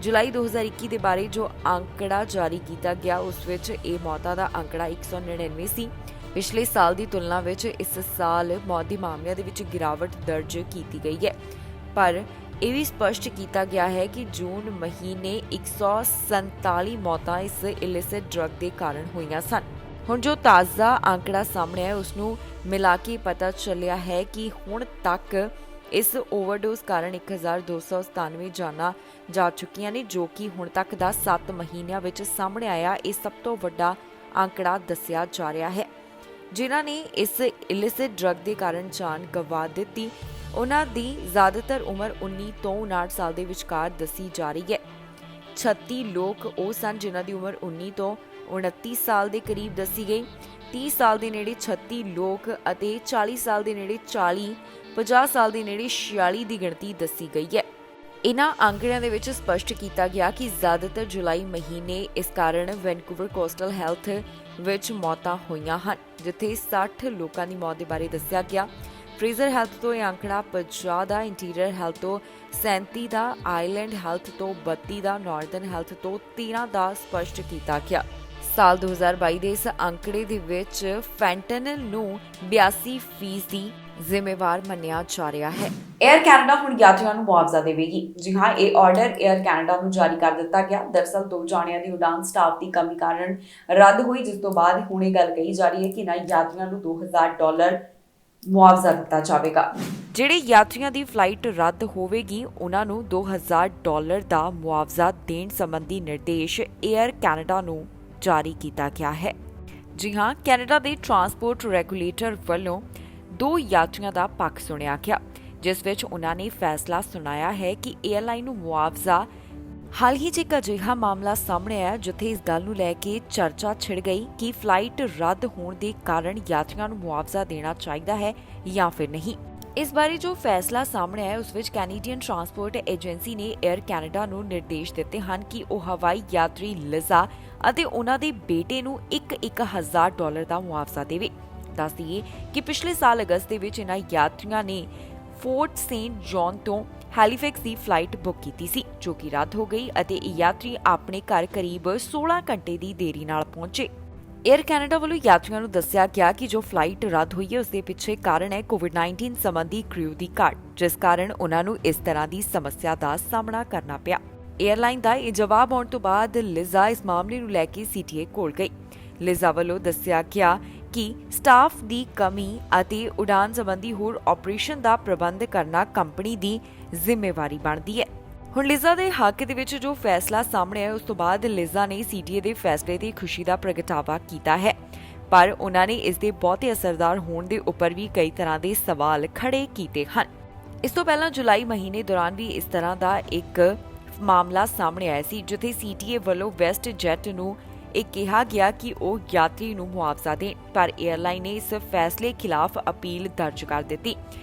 ਜੁਲਾਈ 2021 ਦੇ ਬਾਰੇ ਜੋ ਅੰਕੜਾ ਜਾਰੀ ਕੀਤਾ ਗਿਆ, ਉਸ ਵਿੱਚ ਇਹ ਮੌਤਾਂ ਦਾ ਅੰਕੜਾ 199 ਸੀ, ਪਿਛਲੇ ਸਾਲ ਦੀ ਤੁਲਨਾ ਵਿੱਚ ਇਸ ਸਾਲ ਮੌਤ ਦੇ ਮਾਮਲਿਆਂ ਦੇ ਵਿੱਚ ਗਿਰਾਵਟ ਦਰਜ ਕੀਤੀ ਗਈ ਹੈ। ਪਰ ਇਹ ਵੀ ਸਪਸ਼ਟ ਕੀਤਾ ਗਿਆ ਹੈ ਕਿ ਜੂਨ ਮਹੀਨੇ 147 ਮੌਤਾਂ ਇਸ ਇਲਿਸਿਟ ਡਰੱਗ ਦੇ ਕਾਰਨ ਹੋਈਆਂ ਸਨ। ਹੁਣ ਜੋ ਤਾਜ਼ਾ ਅੰਕੜਾ ਸਾਹਮਣੇ ਹੈ ਉਸ ਨੂੰ ਮਿਲਾ ਕੇ ਪਤਾ ਚੱਲਿਆ ਹੈ ਕਿ ਹੁਣ ਤੱਕ ਇਸ ਓਵਰਡੋਜ਼ ਕਾਰਨ 1297 ਜਾਨਾਂ ਜਾ ਚੁੱਕੀਆਂ ਨੇ, ਜੋ ਕਿ ਹੁਣ ਤੱਕ ਦਾ 7 ਮਹੀਨਿਆਂ ਵਿੱਚ ਸਾਹਮਣੇ ਆਇਆ ਇਹ ਸਭ ਤੋਂ ਵੱਡਾ ਅੰਕੜਾ ਦੱਸਿਆ ਜਾ ਰਿਹਾ ਹੈ। ਜਿਨ੍ਹਾਂ ਨੇ ਇਸ ਇਲਿਸਿਟ ਡਰੱਗ ਦੇ ਕਾਰਨ ਜਾਨ ਗਵਾ ਦਿੱਤੀ ਉਹਨਾਂ ਦੀ ਜ਼ਿਆਦਾਤਰ ਉਮਰ 19 ਤੋਂ 59 ਸਾਲ ਦੇ ਵਿਚਕਾਰ ਦੱਸੀ ਜਾ ਰਹੀ ਹੈ। 36 ਲੋਕ ਉਹ ਸਨ ਜਿਨ੍ਹਾਂ ਦੀ ਉਮਰ 19 ਤੋਂ 29 ਸਾਲ ਦੇ ਕਰੀਬ ਦੱਸੀ ਗਈ। 30 ਸਾਲ ਦੇ ਨੇੜੇ 36 ਲੋਕ ਅਤੇ 40 ਸਾਲ ਦੇ ਨੇੜੇ 40, 50 ਸਾਲ ਦੇ ਨੇੜੇ 46 ਦੀ ਗਿਣਤੀ ਦੱਸੀ ਗਈ ਹੈ। ਇਨ੍ਹਾਂ ਅੰਕੜਿਆਂ ਦੇ ਵਿੱਚ ਸਪਸ਼ਟ ਕੀਤਾ ਗਿਆ ਕਿ ਜ਼ਿਆਦਾਤਰ ਜੁਲਾਈ ਮਹੀਨੇ ਇਸ ਕਾਰਨ ਵੈਨਕੂਵਰ ਕੋਸਟਲ ਹੈਲਥ ਵਿੱਚ ਮੌਤਾਂ ਹੋਈਆਂ ਹਨ, ਜਿੱਥੇ 60 ਲੋਕਾਂ ਦੀ ਮੌਤ ਦੇ ਬਾਰੇ ਦੱਸਿਆ ਗਿਆ। ਫਰੇਜ਼ਰ ਹੈਲਥ ਤੋਂ ਇਹ ਅੰਕੜਾ 50 ਦਾ, ਇੰਟੀਰੀਅਰ ਹੈਲਥ ਤੋਂ 37 ਦਾ, ਆਈਲੈਂਡ ਹੈਲਥ ਤੋਂ 32 ਦਾ, ਨਾਰਦਰਨ ਹੈਲਥ ਤੋਂ 13 ਦਾ ਸਪਸ਼ਟ ਕੀਤਾ ਗਿਆ। ਸਾਲ 2022 ਦੇ ਇਸ ਅੰਕੜੇ ਦੇ ਵਿੱਚ ਫੈਂਟਨਲ ਨੂੰ 82% ਜ਼ਿੰਮੇਵਾਰ ਮੰਨਿਆ ਜਾ ਰਿਹਾ ਹੈ। 에ਅਰ ਕੈਨੇਡਾ ਹੁਣ ਯਾਤਰੀਆਂ ਨੂੰ ਮੁਆਵਜ਼ਾ ਦੇਵੇਗੀ। ਜੀ ਹਾਂ, ਇਹ ਆਰਡਰ 에ਅਰ ਕੈਨੇਡਾ ਨੂੰ ਜਾਰੀ ਕਰ ਦਿੱਤਾ ਗਿਆ। ਦਰਅਸਲ 2 ਜਾਣਿਆਂ ਦੀ ਉਡਾਨ ਸਟਾਫ ਦੀ ਕਮੀ ਕਾਰਨ ਰੱਦ ਹੋਈ, ਜਿਸ ਤੋਂ ਬਾਅਦ ਹੁਣ ਇਹ ਗੱਲ ਕਹੀ ਜਾ ਰਹੀ ਹੈ ਕਿ ਨਾ ਯਾਤਰੀਆਂ ਨੂੰ $2000 ਮੁਆਵਜ਼ਾ ਦਿੱਤਾ ਜਾਵੇਗਾ। ਜਿਹੜੇ ਯਾਤਰੀਆਂ ਦੀ ਫਲਾਈਟ ਰੱਦ ਹੋਵੇਗੀ ਉਹਨਾਂ ਨੂੰ $2000 ਦਾ ਮੁਆਵਜ਼ਾ ਦੇਣ ਸੰਬੰਧੀ ਨਿਰਦੇਸ਼ 에ਅਰ ਕੈਨੇਡਾ ਨੂੰ ਜਾਰੀ ਕੀਤਾ ਗਿਆ ਹੈ। ਜੀ ਹਾਂ, ਕੈਨੇਡਾ ਦੇ ਟਰਾਂਸਪੋਰਟ ਰੈਗੂਲੇਟਰ ਵੱਲੋਂ 2 ਯਾਤਰੀਆਂ ਦਾ ਪੱਖ ਸੁਣਿਆ ਗਿਆ, ਜਿਸ ਵਿੱਚ ਉਹਨਾਂ ਨੇ ਫੈਸਲਾ ਸੁਣਾਇਆ ਹੈ ਕਿ 에ਅਰਲਾਈਨ ਨੂੰ ਮੁਆਵਜ਼ਾ। ਹਾਲ ਹੀ 'ਚ ਇੱਕ ਅਜਿਹਾ ਮਾਮਲਾ ਸਾਹਮਣੇ ਆਇਆ ਜਿੱਥੇ ਇਸ ਗੱਲ ਨੂੰ ਲੈ ਕੇ ਚਰਚਾ ਛਿੜ ਗਈ ਕਿ ਫਲਾਈਟ ਰੱਦ ਹੋਣ ਦੇ ਕਾਰਨ ਯਾਤਰੀਆਂ ਨੂੰ ਮੁਆਵਜ਼ਾ ਦੇਣਾ ਚਾਹੀਦਾ ਹੈ ਜਾਂ ਫਿਰ ਨਹੀਂ। ਇਸ ਬਾਰੇ ਜੋ ਫੈਸਲਾ ਸਾਹਮਣੇ ਆਇਆ ਉਸ ਵਿੱਚ ਕੈਨੇਡੀਅਨ ਟਰਾਂਸਪੋਰਟ ਏਜੰਸੀ ਨੇ 에ਅਰ ਕੈਨੇਡਾ ਨੂੰ ਨਿਰਦੇਸ਼ ਦਿੱਤੇ ਹਨ ਕਿ ਉਹ ਹਵਾਈ ਯਾਤਰੀ ਲਿਜ਼ਾ ਅਤੇ ਉਹਨਾਂ ਦੇ ਬੇਟੇ ਨੂੰ $1000 ਦਾ ਮੁਆਵਜ਼ਾ ਦੇਵੇ। ਦੱਸ ਦਈਏ ਕਿ ਪਿਛਲੇ ਸਾਲ ਅਗਸਤ ਦੇ ਵਿੱਚ ਇਹਨਾਂ ਯਾਤਰੀਆਂ ਨੇ ਫੋਰਟ ਸੇਂਟ ਜੌਨ ਤੋਂ ਹੈਲੀਫੈਕਸ ਦੀ ਫਲਾਈਟ ਬੁੱਕ ਕੀਤੀ ਸੀ, ਜੋ ਕਿ ਰੱਦ ਹੋ ਗਈ ਅਤੇ ਇਹ ਯਾਤਰੀ ਆਪਣੇ ਘਰ ਕਰੀਬ 16 ਘੰਟੇ ਦੀ ਦੇਰੀ ਨਾਲ ਪਹੁੰਚੇ। 에ਅਰ ਕੈਨੇਡਾ ਵੱਲੋਂ ਯਾਤਰੀਆਂ ਨੂੰ ਦੱਸਿਆ ਗਿਆ ਕਿ ਜੋ ਫਲਾਈਟ ਰੱਦ ਹੋਈ ਹੈ ਉਸ ਦੇ ਪਿੱਛੇ ਕਾਰਨ ਹੈ ਕੋਵਿਡ-19 ਸੰਬੰਧੀ ਕ੍ਰਿਊ ਦੀ ਘਾਟ, ਜਿਸ ਕਾਰਨ ਉਹਨਾਂ ਨੂੰ ਇਸ ਤਰ੍ਹਾਂ ਦੀ ਸਮੱਸਿਆ ਦਾ ਸਾਹਮਣਾ ਕਰਨਾ ਪਿਆ। 에ਅਰਲਾਈਨ ਦਾ ਇਹ ਜਵਾਬ ਆਉਣ ਤੋਂ ਬਾਅਦ ਲਿਜ਼ਾ ਇਸ ਮਾਮਲੇ ਨੂੰ ਲੈ ਕੇ ਸੀਟੀਏ ਕੋਲ ਗਈ। ਲਿਜ਼ਾ ਵੱਲੋਂ ਦੱਸਿਆ ਗਿਆ ਕਿ ਸਟਾਫ ਦੀ ਕਮੀ ਅਤੇ ਉਡਾਨ ਸੰਬੰਧੀ ਹੋਰ ਆਪਰੇਸ਼ਨ ਦਾ ਪ੍ਰਬੰਧ ਕਰਨਾ ਕੰਪਨੀ ਦੀ ਜ਼ਿੰਮੇਵਾਰੀ ਬਣਦੀ ਹੈ। ਹੁਣ ਲਿਜ਼ਾ ਦੇ ਹੱਕ ਦੇ ਵਿੱਚ ਜੋ ਫੈਸਲਾ ਸਾਹਮਣੇ ਆਇਆ ਉਸ ਤੋਂ ਬਾਅਦ ਲਿਜ਼ਾ ਨੇ ਸੀਟੀਏ ਦੇ ਫੈਸਲੇ ਤੇ ਖੁਸ਼ੀ ਦਾ ਪ੍ਰਗਟਾਵਾ ਕੀਤਾ ਹੈ, ਪਰ ਉਹਨਾਂ ਨੇ ਇਸ ਦੇ ਬਹੁਤੇ ਅਸਰਦਾਰ ਹੋਣ ਦੇ ਉੱਪਰ ਵੀ ਕਈ ਤਰ੍ਹਾਂ ਦੇ ਸਵਾਲ ਖੜੇ ਕੀਤੇ ਹਨ। ਇਸ ਤੋਂ ਪਹਿਲਾਂ ਜੁਲਾਈ ਮਹੀਨੇ ਦੌਰਾਨ ਵੀ ਇਸ ਤਰ੍ਹਾਂ ਦਾ ਇੱਕ ਮਾਮਲਾ ਸਾਹਮਣੇ ਆਇਆ ਸੀ, ਜਿੱਥੇ ਸੀਟੀਏ ਵੱਲੋਂ ਵੈਸਟ ਜੈਟ ਨੂੰ ਇਹ ਕਿਹਾ ਗਿਆ ਕਿ ਉਹ ਯਾਤਰੀ ਨੂੰ ਮੁਆਵਜ਼ਾ ਦੇਣ, ਪਰ 에ਅਰਲਾਈਨ ਨੇ ਇਸ ਫੈਸਲੇ ਖਿਲਾਫ ਅਪੀਲ ਦਰਜ ਕਰ ਦਿੱਤੀ।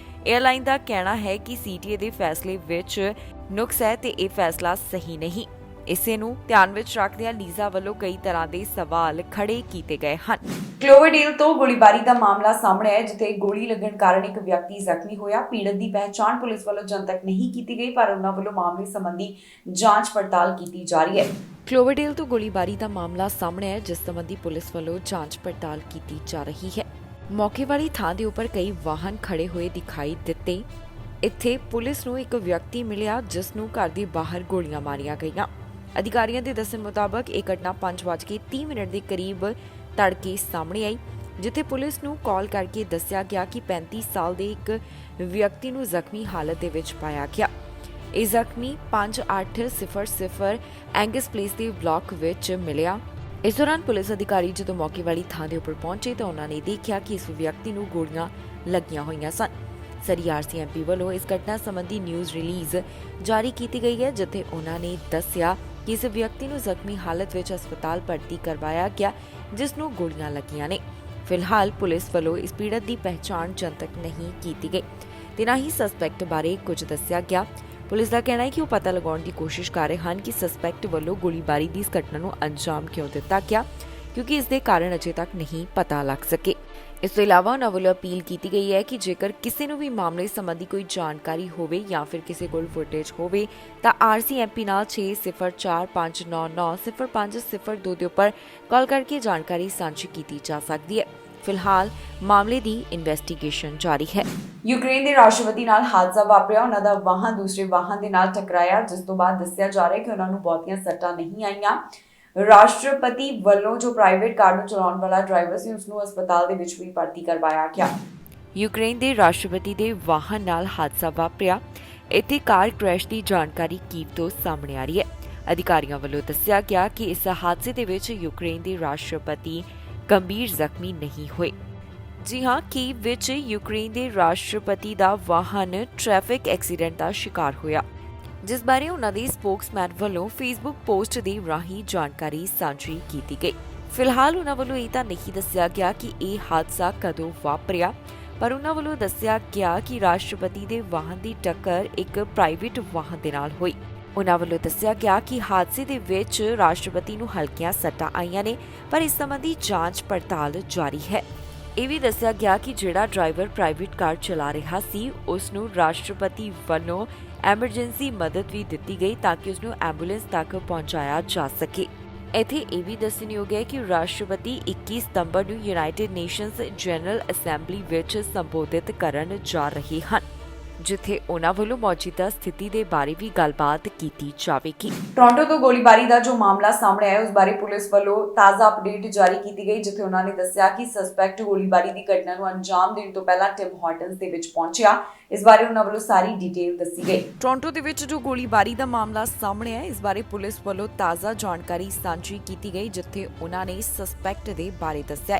에ਅਰਲਾਈਨ ਦਾ ਕਹਿਣਾ ਹੈ ਕਿ ਸੀਟੀਏ ਦੇ ਫੈਸਲੇ ਵਿੱਚ ਨੁਕਸ ਹੈ ਤੇ ਇਹ ਫੈਸਲਾ ਸਹੀ ਨਹੀਂ। ਇਸੇ ਨੂੰ ਧਿਆਨ ਵਿੱਚ ਰੱਖਦਿਆਂ ਲੀਜ਼ਾ ਵੱਲੋਂ ਕਈ ਤਰ੍ਹਾਂ ਦੇ ਸਵਾਲ ਖੜੇ ਕੀਤੇ ਗਏ ਹਨ। ਕਲੋਵਰਡੇਲ ਤੋਂ ਗੋਲੀਬਾਰੀ ਦਾ ਮਾਮਲਾ ਸਾਹਮਣੇ ਆਇਆ, ਜਿੱਥੇ ਗੋਲੀ ਲੱਗਣ ਕਾਰਨ ਇੱਕ ਵਿਅਕਤੀ ਜ਼ਖਮੀ ਹੋਇਆ। ਪੀੜਤ ਦੀ ਪਹਿਚਾਣ ਪੁਲਿਸ ਵੱਲੋਂ ਜਨਤਕ ਨਹੀਂ ਕੀਤੀ ਗਈ, ਪਰ ਉਹਨਾਂ ਵੱਲੋਂ ਮਾਮਲੇ ਸੰਬੰਧੀ ਜਾਂਚ ਪੜਤਾਲ ਕੀਤੀ ਜਾ ਰਹੀ ਹੈ। ਕਲੋਵਰਡੇਲ ਤੋਂ ਗੋਲੀਬਾਰੀ ਦਾ ਮਾਮਲਾ ਸਾਹਮਣੇ ਆਇਆ, ਜਿਸ ਸੰਬੰਧੀ ਪੁਲਿਸ ਵੱਲੋਂ ਜਾਂਚ ਪੜਤਾਲ ਕੀਤੀ ਜਾ ਰਹੀ ਹੈ। ਮੌਕੇ ਵਾਲੀ ਥਾਂ ਦੇ ਉੱਪਰ ਕਈ ਵਾਹਨ ਖੜੇ ਹੋਏ ਦਿਖਾਈ ਦਿੱਤੇ। ਇੱਥੇ ਪੁਲਿਸ ਨੂੰ ਇੱਕ ਵਿਅਕਤੀ ਮਿਲਿਆ ਜਿਸ ਨੂੰ ਘਰ ਦੇ ਬਾਹਰ ਗੋਲੀਆਂ ਮਾਰੀਆਂ ਗਈਆਂ। ਅਧਿਕਾਰੀਆਂ ਦੇ ਦੱਸਣ ਮੁਤਾਬਕ ਇਹ ਘਟਨਾ 5:30 ਦੇ ਕਰੀਬ ਤੜਕੇ ਸਾਹਮਣੇ ਆਈ, ਜਿੱਥੇ ਪੁਲਿਸ ਨੂੰ ਕਾਲ ਕਰਕੇ ਦੱਸਿਆ ਗਿਆ ਕਿ 35 ਸਾਲ ਦੇ ਇੱਕ ਵਿਅਕਤੀ ਨੂੰ ਜ਼ਖਮੀ ਹਾਲਤ ਦੇ ਵਿੱਚ ਪਾਇਆ ਗਿਆ। ਇਹ ਜ਼ਖਮੀ 5800 ਐਂਗਸ ਪਲੇਸ ਦੇ ਬਲਾਕ ਵਿੱਚ ਮਿਲਿਆ। ਇਸ ਦੌਰਾਨ ਪੁਲਿਸ ਅਧਿਕਾਰੀ ਜਦੋਂ ਮੌਕੇ ਵਾਲੀ ਥਾਂ ਦੇ ਉੱਪਰ ਪਹੁੰਚੇ ਤਾਂ ਉਹਨਾਂ ਨੇ ਦੇਖਿਆ ਕਿ ਇਸ ਵਿਅਕਤੀ ਨੂੰ ਗੋਲੀਆਂ ਲੱਗੀਆਂ ਹੋਈਆਂ ਸਨ। ਸਰੀ ਆਰਸੀਐਮਪੀ ਵੱਲੋਂ ਇਸ ਘਟਨਾ ਸੰਬੰਧੀ ਨਿਊਜ਼ ਰਿਲੀਜ਼ ਜਾਰੀ ਕੀਤੀ ਗਈ ਹੈ, ਜਿੱਥੇ ਉਹਨਾਂ ਨੇ ਦੱਸਿਆ ਕਿ ਇਸ ਵਿਅਕਤੀ ਨੂੰ ਜ਼ਖਮੀ ਹਾਲਤ ਵਿੱਚ ਹਸਪਤਾਲ ਭਰਤੀ ਕਰਵਾਇਆ ਗਿਆ, ਜਿਸ ਨੂੰ ਗੋਲੀਆਂ ਲੱਗੀਆਂ ਨੇ। ਫਿਲਹਾਲ ਪੁਲਿਸ ਵੱਲੋਂ ਇਸ ਪੀੜਤ ਦੀ ਪਹਿਚਾਣ ਜਨਤਕ ਨਹੀਂ ਕੀਤੀ ਗਈ ਤੇ ਨਾ ਹੀ ਸਸਪੈਕਟ ਬਾਰੇ ਕੁਝ ਦੱਸਿਆ ਗਿਆ। ਪੁਲਿਸ ਦਾ ਕਹਿਣਾ ਹੈ ਕਿ ਉਹ ਪਤਾ ਲਗਾਉਣ ਦੀ ਕੋਸ਼ਿਸ਼ ਕਰ ਰਹੇ ਹਨ ਕਿ ਸਸਪੈਕਟ ਵੱਲੋਂ ਗੋਲੀਬਾਰੀ ਦੀ ਇਸ ਘਟਨਾ ਨੂੰ ਅੰਜਾਮ ਕਿਉਂ ਦਿੱਤਾ ਗਿਆ, ਕਿਉਂਕਿ ਇਸ ਦੇ ਕਾਰਨ ਅਜੇ ਤੱਕ ਨਹੀਂ ਪਤਾ ਲੱਗ ਸਕੇ। ਇਸ ਤੋਂ ਇਲਾਵਾ ਉਹਨਾਂ ਵੱਲੋਂ ਅਪੀਲ ਕੀਤੀ ਗਈ ਹੈ ਕਿ ਜੇਕਰ ਕਿਸੇ ਨੂੰ ਵੀ ਮਾਮਲੇ ਸੰਬੰਧੀ ਕੋਈ ਜਾਣਕਾਰੀ ਹੋਵੇ ਜਾਂ ਫਿਰ ਕਿਸੇ ਕੋਲ ਫੁਟੇਜ ਹੋਵੇ ਤਾਂ RCMP ਨਾਲ 6045990502 ਦੇ ਉੱਪਰ ਕਾਲ ਕਰਕੇ ਜਾਣਕਾਰੀ ਸਾਂਝੀ ਕੀਤੀ ਜਾ ਸਕਦੀ ਹੈ। ਫਿਲਹਾਲ ਮਾਮਲੇ ਦੀ ਇਨਵੈਸਟੀਗੇਸ਼ਨ ਜਾਰੀ ਹੈ। ਯੂਕਰੇਨ ਦੇ ਰਾਸ਼ਟਰਪਤੀ ਨਾਲ ਹਾਦਸਾ ਵਾਪਰਿਆ। ਉਹਨਾਂ ਦਾ ਵਾਹਨ ਦੂਸਰੇ ਵਾਹਨ ਦੇ ਨਾਲ ਟਕਰਾਇਆ, ਜਿਸ ਤੋਂ ਬਾਅਦ ਦੱਸਿਆ ਜਾ ਰਿਹਾ ਕਿ ਉਹਨਾਂ ਨੂੰ ਬਹੁਤੀਆਂ ਸੱਟਾਂ ਨਹੀਂ ਆਈਆਂ। ਰਾਸ਼ਟਰਪਤੀ ਵੱਲੋਂ ਜੋ ਪ੍ਰਾਈਵੇਟ ਕਾਰ ਨੂੰ ਚਲਾਉਣ ਵਾਲਾ ਡਰਾਈਵਰ ਸੀ, ਉਸ ਨੂੰ ਹਸਪਤਾਲ ਦੇ ਵਿੱਚ ਵੀ ਭਰਤੀ ਕਰਵਾਇਆ ਗਿਆ। ਯੂਕਰੇਨ ਦੇ ਰਾਸ਼ਟਰਪਤੀ ਦੇ ਵਾਹਨ ਨਾਲ ਹਾਦਸਾ ਵਾਪਰਿਆ। ਇੱਥੇ ਕਾਰ ਕ੍ਰੈਸ਼ ਦੀ ਜਾਣਕਾਰੀ ਕੀਵ ਤੋਂ ਸਾਹਮਣੇ ਆ ਰਹੀ ਹੈ। ਅਧਿਕਾਰੀਆਂ ਵੱਲੋਂ ਦੱਸਿਆ ਗਿਆ ਕਿ ਇਸ ਹਾਦਸੇ ਦੇ ਵਿੱਚ ਯੂਕਰੇਨ ਦੇ ਰਾਸ਼ਟਰਪਤੀ ਗੰਭੀਰ ਜ਼ਖਮੀ ਨਹੀਂ ਹੋਏ। ਜੀ ਹਾਂ, ਕੀਵ ਵਿੱਚ ਯੂਕਰੇਨ ਦੇ ਰਾਸ਼ਟਰਪਤੀ ਦਾ ਵਾਹਨ ਟ੍ਰੈਫਿਕ ਐਕਸੀਡੈਂਟ ਦਾ ਸ਼ਿਕਾਰ ਹੋਇਆ, ਜਿਸ ਬਾਰੇ ਉਹਨਾਂ ਦੇ ਸਪੋਕਸਮੈਨ ਵੱਲੋਂ ਫੇਸਬੁੱਕ ਪੋਸਟ ਦੇ ਰਾਹੀਂ ਜਾਣਕਾਰੀ ਸਾਂਝੀ ਕੀਤੀ ਗਈ। ਫਿਲਹਾਲ ਉਹਨਾਂ ਵੱਲੋਂ ਇਹ ਤਾਂ ਨਹੀਂ ਦੱਸਿਆ ਗਿਆ ਕਿ ਇਹ ਹਾਦਸਾ ਕਦੋਂ ਵਾਪਰਿਆ, ਪਰ ਉਹਨਾਂ ਵੱਲੋਂ ਦੱਸਿਆ ਗਿਆ ਕਿ ਰਾਸ਼ਟਰਪਤੀ ਦੇ ਵਾਹਨ ਦੀ ਟੱਕਰ ਇੱਕ ਪ੍ਰਾਈਵੇਟ ਵਾਹਨ ਦੇ ਨਾਲ ਹੋਈ। ਉਹਨਾਂ ਵੱਲੋਂ ਦੱਸਿਆ ਗਿਆ ਕਿ ਹਾਦਸੇ ਦੇ ਵਿੱਚ ਰਾਸ਼ਟਰਪਤੀ ਨੂੰ ਹਲਕੀਆਂ ਸੱਟਾਂ ਆਈਆਂ ਨੇ, ਪਰ ਇਸ ਸੰਬੰਧੀ ਜਾਂਚ ਪੜਤਾਲ ਜਾਰੀ ਹੈ। ਇਹ ਵੀ ਦੱਸਿਆ ਗਿਆ ਕਿ ਜਿਹੜਾ ਡਰਾਈਵਰ ਪ੍ਰਾਈਵੇਟ ਕਾਰ ਚਲਾ ਰਿਹਾ ਸੀ, ਉਸ ਨੂੰ ਰਾਸ਼ਟਰਪਤੀ ਵੱਲੋਂ ਐਮਰਜੈਂਸੀ ਮਦਦ ਵੀ ਦਿੱਤੀ ਗਈ ਤਾਂ ਕਿ ਉਸ ਨੂੰ ਐਂਬੂਲੈਂਸ ਤੱਕ ਪਹੁੰਚਾਇਆ ਜਾ ਸਕੇ। ਇੱਥੇ ਇਹ ਵੀ ਦੱਸਣਯੋਗ ਹੈ ਕਿ ਰਾਸ਼ਟਰਪਤੀ 21 ਸਤੰਬਰ ਨੂੰ ਯੂਨਾਈਟਿਡ ਨੇਸ਼ਨਸ ਜਨਰਲ ਅਸੈਂਬਲੀ ਵਿੱਚ ਸੰਬੋਧਿਤ ਕਰਨ ਜਾ ਰਹੇ ਹਨ, ਜਿੱਥੇ ਉਹਨਾਂ ਵੱਲੋਂ ਮੌਜੂਦਾ ਸਥਿਤੀ ਦੇ ਬਾਰੇ ਵੀ ਗੱਲਬਾਤ ਕੀਤੀ ਜਾਵੇਗੀ। ਟੋਰਾਂਟੋ ਤੋਂ ਗੋਲੀਬਾਰੀ ਦਾ ਜੋ ਮਾਮਲਾ ਸਾਹਮਣੇ ਆਇਆ, ਉਸ ਬਾਰੇ ਪੁਲਿਸ ਵੱਲੋਂ ਤਾਜ਼ਾ ਅਪਡੇਟ ਜਾਰੀ ਕੀਤੀ ਗਈ, ਜਿੱਥੇ ਉਹਨਾਂ ਨੇ ਦੱਸਿਆ ਕਿ ਸਸਪੈਕਟ ਗੋਲੀਬਾਰੀ ਦੀ ਘਟਨਾ ਨੂੰ ਅੰਜਾਮ ਦੇਣ ਤੋਂ ਪਹਿਲਾਂ ਟਿਮ ਹਾਰਟਨਸ ਦੇ ਵਿੱਚ ਪਹੁੰਚਿਆ। ਇਸ ਬਾਰੇ ਉਹਨਾਂ ਵੱਲੋਂ ਸਾਰੀ ਡਿਟੇਲ ਦੱਸੀ ਗਈ। ਟੋਰਾਂਟੋ ਦੇ ਵਿੱਚ ਜੋ ਗੋਲੀਬਾਰੀ ਦਾ ਮਾਮਲਾ ਸਾਹਮਣੇ ਆਇਆ, ਇਸ ਬਾਰੇ ਪੁਲਿਸ ਵੱਲੋਂ ਤਾਜ਼ਾ ਜਾਣਕਾਰੀ ਸਾਂਝੀ ਕੀਤੀ ਗਈ, ਜਿੱਥੇ ਉਹਨਾਂ ਨੇ ਸਸਪੈਕਟ ਦੇ ਬਾਰੇ ਦੱਸਿਆ।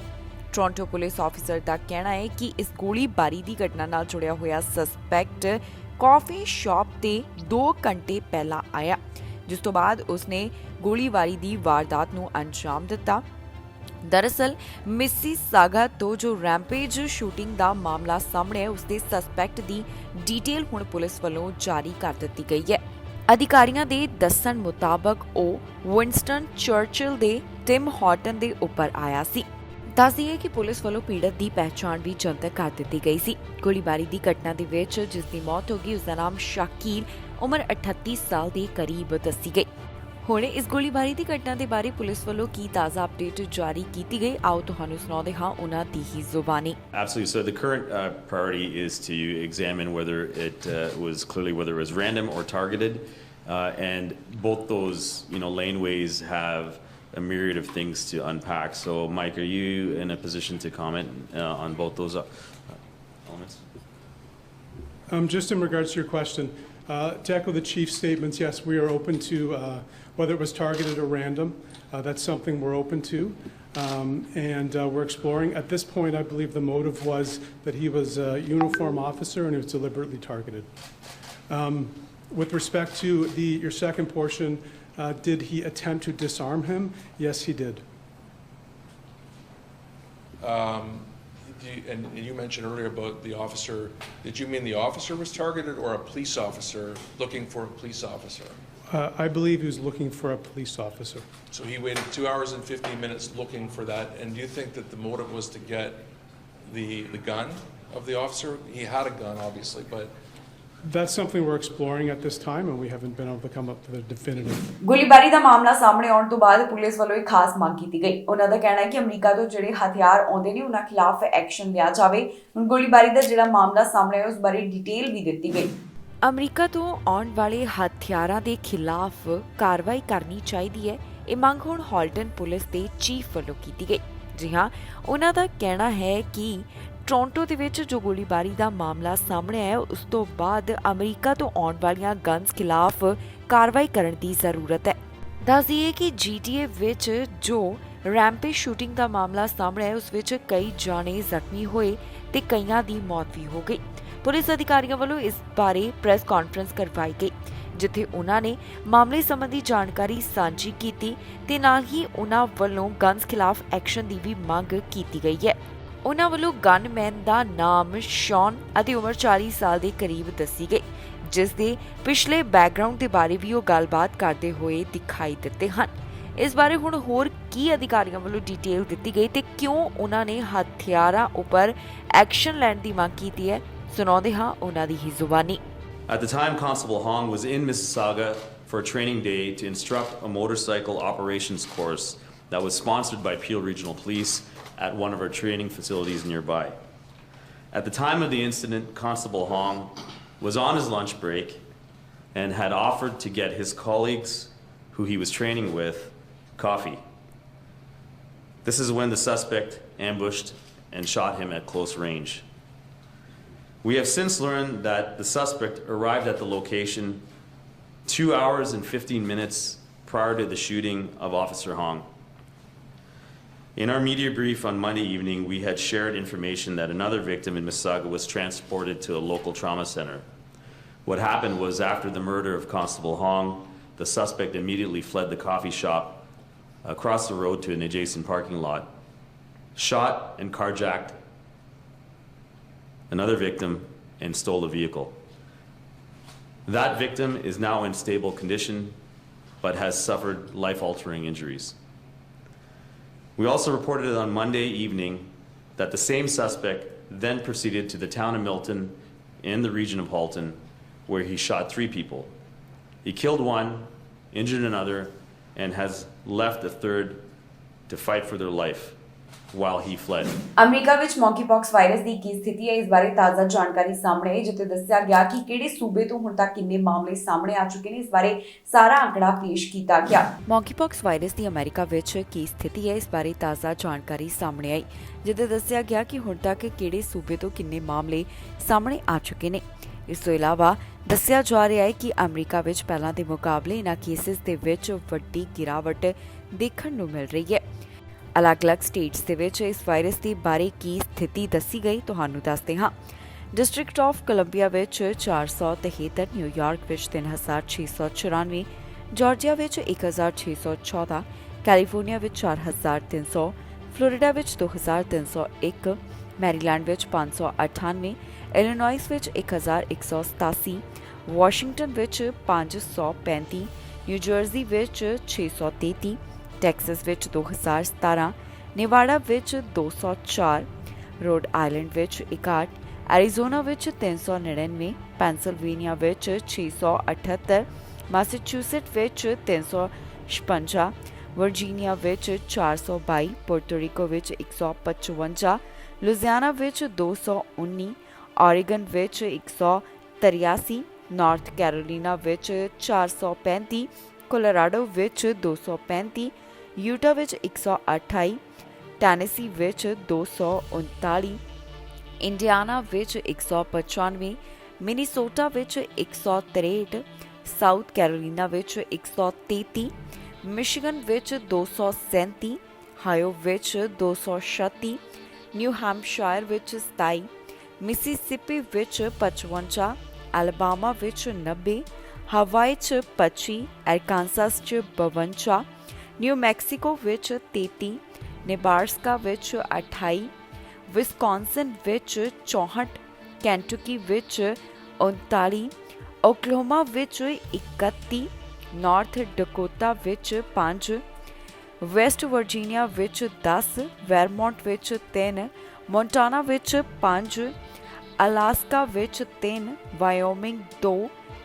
ਟੋਰਾਂਟੋ ਪੁਲਿਸ ਆਫੀਸਰ ਦਾ ਕਹਿਣਾ ਹੈ ਕਿ ਇਸ ਗੋਲੀਬਾਰੀ ਦੀ ਘਟਨਾ ਨਾਲ ਜੁੜਿਆ ਹੋਇਆ ਸਸਪੈਕਟ ਕਾਫੀ ਸ਼ਾਪ ਤੇ 2 ਘੰਟੇ ਪਹਿਲਾਂ ਆਇਆ, ਜਿਸ ਤੋਂ ਬਾਅਦ ਉਸਨੇ ਗੋਲੀਬਾਰੀ ਦੀ ਵਾਰਦਾਤ ਨੂੰ ਅੰਜਾਮ ਦਿੱਤਾ। ਦਰਅਸਲ ਮਿਸੀਸਾਗਾ ਤੋਂ ਜੋ ਰੈਂਪੇਜ ਸ਼ੂਟਿੰਗ ਦਾ ਮਾਮਲਾ ਸਾਹਮਣੇ ਹੈ, ਉਸਦੇ ਸਸਪੈਕਟ ਦੀ ਡਿਟੇਲ ਹੁਣ ਪੁਲਿਸ ਵੱਲੋਂ ਜਾਰੀ ਕਰ ਦਿੱਤੀ ਗਈ ਹੈ। ਅਧਿਕਾਰੀਆਂ ਦੇ ਦੱਸਣ ਮੁਤਾਬਕ ਉਹ ਵਿੰਸਟਨ ਚਰਚਿਲ ਦੇ ਟਿਮ ਹਾਰਟਨ ਦੇ ਉੱਪਰ ਆਇਆ ਸੀ। ਦੱਸਦੀਏ ਕਿ ਪੁਲਿਸ ਵੱਲੋਂ ਪੀੜਤ ਦੀ ਪਹਿਚਾਣ ਵੀ ਜਨਤਕ ਕਰ ਦਿੱਤੀ ਗਈ ਸੀ। ਗੋਲੀਬਾਰੀ ਦੀ ਘਟਨਾ ਦੇ ਵਿੱਚ ਜਿਸ ਦੀ ਮੌਤ ਹੋ ਗਈ, ਉਸ ਦਾ ਨਾਮ ਸ਼ਾਕੀਲ, ਉਮਰ 38 ਸਾਲ ਦੇ ਕਰੀਬ ਦੱਸੀ ਗਈ। ਹੁਣ ਇਸ ਗੋਲੀਬਾਰੀ ਦੀ ਘਟਨਾ ਦੇ ਬਾਰੇ ਪੁਲਿਸ ਵੱਲੋਂ ਕੀ ਤਾਜ਼ਾ ਅਪਡੇਟ ਜਾਰੀ ਕੀਤੀ ਗਈ, ਆਓ ਤੁਹਾਨੂੰ ਸੁਣਾਉਂਦੇ ਹਾਂ ਉਹਨਾਂ ਦੀ ਹੀ ਜ਼ੁਬਾਨੀ। Absolutely. So the current priority is to examine whether it was random or targeted, and both those laneways have a myriad of things to unpack. So, Mike, are you in a position to comment on both those elements? Just in regards to your question, to echo the chief's statements, yes, we are open to whether it was targeted or random. That's something we're open to, and we're exploring. At this point, I believe the motive was that he was a uniform officer and he was deliberately targeted. With respect to your second portion, did he attempt to disarm him? Yes, he did. And you mentioned earlier about the officer. Did you mean the officer was targeted or a police officer looking for a police officer? I believe he was looking for a police officer. So he waited 2 hours and 15 minutes looking for that. And do you think that the motive was to get the gun of the officer? He had a gun, obviously, but... That's something we're exploring at this time, and we haven't been able to come up with a definitive. ਗੋਲੀਬਾਰੀ ਦਾ ਮਾਮਲਾ ਸਾਹਮਣੇ ਆਉਣ ਤੋਂ ਬਾਅਦ police ਵੱਲੋਂ ਇੱਕ ਖਾਸ ਮੰਗ ਕੀਤੀ ਗਈ। ਉਹਨਾਂ ਦਾ ਕਹਿਣਾ ਹੈ ਕਿ ਅਮਰੀਕਾ ਤੋਂ ਜਿਹੜੇ ਹਥਿਆਰ ਆਉਂਦੇ ਨੇ, ਉਹਨਾਂ ਖਿਲਾਫ ਐਕਸ਼ਨ ਲਿਆ ਜਾਵੇ। ਹੁਣ ਗੋਲੀਬਾਰੀ ਦਾ ਜਿਹੜਾ ਮਾਮਲਾ ਸਾਹਮਣੇ ਆਇਆ, ਉਸ ਬਾਰੇ ਡਿਟੇਲ ਵੀ ਦਿੱਤੀ ਗਈ। ਅਮਰੀਕਾ ਤੋਂ ਆਉਣ ਵਾਲੇ ਹਥਿਆਰਾਂ ਦੇ ਖਿਲਾਫ ਕਾਰਵਾਈ ਕਰਨੀ ਚਾਹੀਦੀ ਹੈ। ਇਹ ਮੰਗ ਹੁਣ ਹਾਲਟਨ ਪੁਲਿਸ ਦੇ ਚੀਫ ਵੱਲੋਂ ਕੀਤੀ ਗਈ। ਜੀ ਹਾਂ, ਉਹਨਾਂ ਦਾ ਕਹਿਣਾ ਹੈ ਕਿ ਟੋਰਾਂਟੋ ਦੇ ਵਿੱਚ ਜੋ ਗੋਲੀਬਾਰੀ ਦਾ ਮਾਮਲਾ ਸਾਹਮਣੇ ਆਇਆ, ਉਸ ਤੋਂ ਬਾਅਦ ਅਮਰੀਕਾ ਤੋਂ ਆਉਣ ਵਾਲੀਆਂ ਗਨਸ ਖਿਲਾਫ ਕਾਰਵਾਈ ਕਰਨ ਦੀ ਜ਼ਰੂਰਤ ਹੈ। ਦੱਸ ਦਈਏ ਕਿ GTA ਵਿੱਚ ਜੋ ਰੈਂਪੇਜ ਸ਼ੂਟਿੰਗ ਦਾ ਮਾਮਲਾ ਸਾਹਮਣੇ ਆਇਆ, ਉਸ ਵਿੱਚ ਕਈ ਜਾਣੇ ਜ਼ਖਮੀ ਹੋਏ ਤੇ ਕਈਆਂ ਦੀ ਮੌਤ ਵੀ ਹੋ ਗਈ। ਪੁਲਿਸ ਅਧਿਕਾਰੀਆਂ ਵੱਲੋਂ ਇਸ ਬਾਰੇ ਪ੍ਰੈਸ ਕਾਨਫਰੰਸ ਕਰਵਾਈ ਗਈ, ਜਿੱਥੇ ਉਹਨਾਂ ਨੇ ਮਾਮਲੇ ਸੰਬੰਧੀ ਜਾਣਕਾਰੀ ਸਾਂਝੀ ਕੀਤੀ ਤੇ ਨਾਲ ਹੀ ਉਹਨਾਂ ਵੱਲੋਂ ਗਨਸ ਖਿਲਾਫ ਐਕਸ਼ਨ ਦੀ ਵੀ ਮੰਗ ਕੀਤੀ ਗਈ ਹੈ। ਉਹਨਾਂ ਵੱਲੋਂ ਗਨਮੈਨ ਦਾ ਨਾਮ ਸ਼ੌਨ ਅਤੇ ਉਮਰ 40 ਸਾਲ ਦੇ ਕਰੀਬ ਦੱਸੀ ਗਈ, ਜਿਸ ਦੇ ਪਿਛਲੇ ਬੈਕਗ੍ਰਾਉਂਡ ਦੇ ਬਾਰੇ ਵੀ ਉਹ ਗੱਲਬਾਤ ਕਰਦੇ ਹੋਏ ਦਿਖਾਈ ਦਿੱਤੇ ਹਨ। ਇਸ ਬਾਰੇ ਹੁਣ ਹੋਰ ਕੀ ਅਧਿਕਾਰੀਆਂ ਵੱਲੋਂ ਡਿਟੇਲ ਦਿੱਤੀ ਗਈ ਤੇ ਕਿਉਂ ਉਹਨਾਂ ਨੇ ਹਥਿਆਰਾਂ ਉੱਪਰ ਐਕਸ਼ਨ ਲੈਣ ਦੀ ਮੰਗ ਕੀਤੀ ਹੈ, ਸੁਣਾਉਂਦੇ ਹਾਂ ਉਹਨਾਂ ਦੀ ਹੀ ਜ਼ੁਬਾਨੀ। At the time, Constable Hong was in Mississauga for a training day to instruct a motorcycle operations course that was sponsored by Peel Regional Police at one of our training facilities nearby. At the time of the incident, Constable Hong was on his lunch break and had offered to get his colleagues, who he was training with, coffee. This is when the suspect ambushed and shot him at close range. We have since learned that the suspect arrived at the location 2 hours and 15 minutes prior to the shooting of Officer Hong. In our media brief on Monday evening, we had shared information that another victim in Mississauga was transported to a local trauma center. What happened was, after the murder of Constable Hong, the suspect immediately fled the coffee shop across the road to an adjacent parking lot, shot and carjacked another victim, and stole a vehicle. That victim is now in stable condition, but has suffered life-altering injuries. We also reported on Monday evening that the same suspect then proceeded to the town of Milton in the region of Halton, where he shot 3 people. He killed one, injured another, and has left a third to fight for their life while he fled. America ਵਿੱਚ ਮੌਂਕੀਪੌਕਸ virus ਦੀ ਕੀ ਸਥਿਤੀ ਹੈ, ਇਸ ਬਾਰੇ ਤਾਜ਼ਾ ਜਾਣਕਾਰੀ ਸਾਹਮਣੇ ਆਈ, ਜਿੱਥੇ ਦੱਸਿਆ ਗਿਆ ਕਿ ਕਿਹੜੇ ਸੂਬੇ ਤੋਂ ਹੁਣ ਤੱਕ ਕਿੰਨੇ ਮਾਮਲੇ ਸਾਹਮਣੇ ਆ ਚੁੱਕੇ ਨੇ। ਇਸ ਬਾਰੇ ਸਾਰਾ ਅੰਕੜਾ ਪੇਸ਼ ਕੀਤਾ ਗਿਆ। ਮੌਂਕੀਪੌਕਸ ਵਾਇਰਸ ਦੀ ਅਮਰੀਕਾ ਵਿੱਚ ਕੀ ਸਥਿਤੀ ਹੈ, ਇਸ ਬਾਰੇ ਤਾਜ਼ਾ ਜਾਣਕਾਰੀ ਸਾਹਮਣੇ ਆਈ, ਜਿੱਥੇ ਦੱਸਿਆ ਗਿਆ ਕਿ ਹੁਣ ਤੱਕ ਕਿਹੜੇ ਸੂਬੇ ਤੋਂ ਕਿੰਨੇ ਮਾਮਲੇ ਸਾਹਮਣੇ ਆ ਚੁੱਕੇ ਨੇ। ਇਸ ਤੋਂ ਇਲਾਵਾ ਦੱਸਿਆ ਜਾ ਰਿਹਾ ਹੈ ਕਿ ਅਮਰੀਕਾ ਵਿੱਚ ਪਹਿਲਾਂ ਦੇ ਮੁਕਾਬਲੇ ਇਹਨਾਂ ਕੇਸਿਸ ਦੇ ਵਿੱਚ ਵੱਡੀ ਗਿਰਾਵਟ ਦੇਖਣ ਨੂੰ ਮਿਲ ਰਹੀ ਹੈ। ਅਲੱਗ-ਅਲੱਗ ਸਟੇਟਸ ਦੇ ਵਿੱਚ ਇਸ ਵਾਇਰਸ ਦੇ ਬਾਰੇ ਕੀ ਸਥਿਤੀ ਦੱਸੀ ਗਈ, ਤੁਹਾਨੂੰ ਦੱਸਦੇ ਹਾਂ। ਡਿਸਟ੍ਰਿਕਟ ਆਫ ਕੋਲੰਬੀਆ ਵਿੱਚ 473, ਨਿਊਯਾਰਕ ਵਿੱਚ 3694, ਜਾਰਜੀਆ ਵਿੱਚ 1614, ਕੈਲੀਫੋਰਨੀਆ ਵਿੱਚ 4300, ਫਲੋਰੀਡਾ ਵਿੱਚ 2301, ਮੈਰੀਲੈਂਡ ਵਿੱਚ 598, ਇਲੀਨੋਇਸ ਵਿੱਚ 1187, ਵਾਸ਼ਿੰਗਟਨ ਵਿੱਚ 535, ਨਿਊ ਜਰਸੀ ਵਿੱਚ 633, ਟੈਕਸਸ ਵਿੱਚ 2017, ਨੇਵਾਡਾ ਵਿੱਚ 204, ਰੋਡ ਆਈਲੈਂਡ ਵਿੱਚ 61, ਐਰੀਜ਼ੋਨਾ ਵਿੱਚ 399, ਪੈਂਸਿਲਵੇਨੀਆ ਵਿੱਚ 678, ਮੈਸਾਚੂਸੇਟ ਵਿੱਚ 356, ਵਰਜੀਨੀਆ ਵਿੱਚ 422, ਪੋਰਟੋਰੀਕੋ ਵਿੱਚ 155, ਲੁਜ਼ੀਆਨਾ ਵਿੱਚ 219, ਔਰੇਗਨ ਵਿੱਚ 183, ਨਾਰਥ ਕੈਰੋਲੀਨਾ ਵਿੱਚ 435, ਕੋਲੋਰਾਡੋ ਵਿੱਚ 235, ਯੂਟਾ ਵਿੱਚ 128, ਟੈਨੇਸੀ ਵਿੱਚ 239, ਇੰਡੀਆਨਾ ਵਿੱਚ 195, ਮਿਨੀਸੋਟਾ ਵਿੱਚ 163, ਸਾਊਥ ਕੈਰੋਲੀਨਾ ਵਿੱਚ 133, ਮਿਸ਼ੀਗਨ ਵਿੱਚ 237, ਹਾਇਓ ਵਿੱਚ 236, ਨਿਊ ਹੈਂਪਸ਼ਾਇਰ ਵਿੱਚ 27, ਮਿਸੀਸਿਪੀ ਵਿੱਚ 55, ਐਲਬਾਮਾ ਵਿੱਚ 90, ਹਵਾਈ 'ਚ 25, ਅਰਕਾਨਸਾਸ 'ਚ 52, ਨਿਊ ਮੈਕਸੀਕੋ ਵਿੱਚ 33, ਨੇਬਾਰਸਕਾ ਵਿੱਚ 28, ਵਿਸਕੌਨਸਨ ਵਿੱਚ 64, ਕੈਂਟਕੀ ਵਿੱਚ 39, ਓਕਲਾਹੋਮਾ ਵਿੱਚ 31, ਨਾਰਥ ਡਕੋਟਾ ਵਿੱਚ 5, ਵੈਸਟ ਵਰਜੀਨੀਆ ਵਿੱਚ 10, ਵੈਰਮੌਂਟ ਵਿੱਚ 3, ਮੋਂਟਾਨਾ ਵਿੱਚ 5, ਅਲਾਸਕਾ ਵਿੱਚ 3, ਵਾਇਓਮਿੰਗ 2,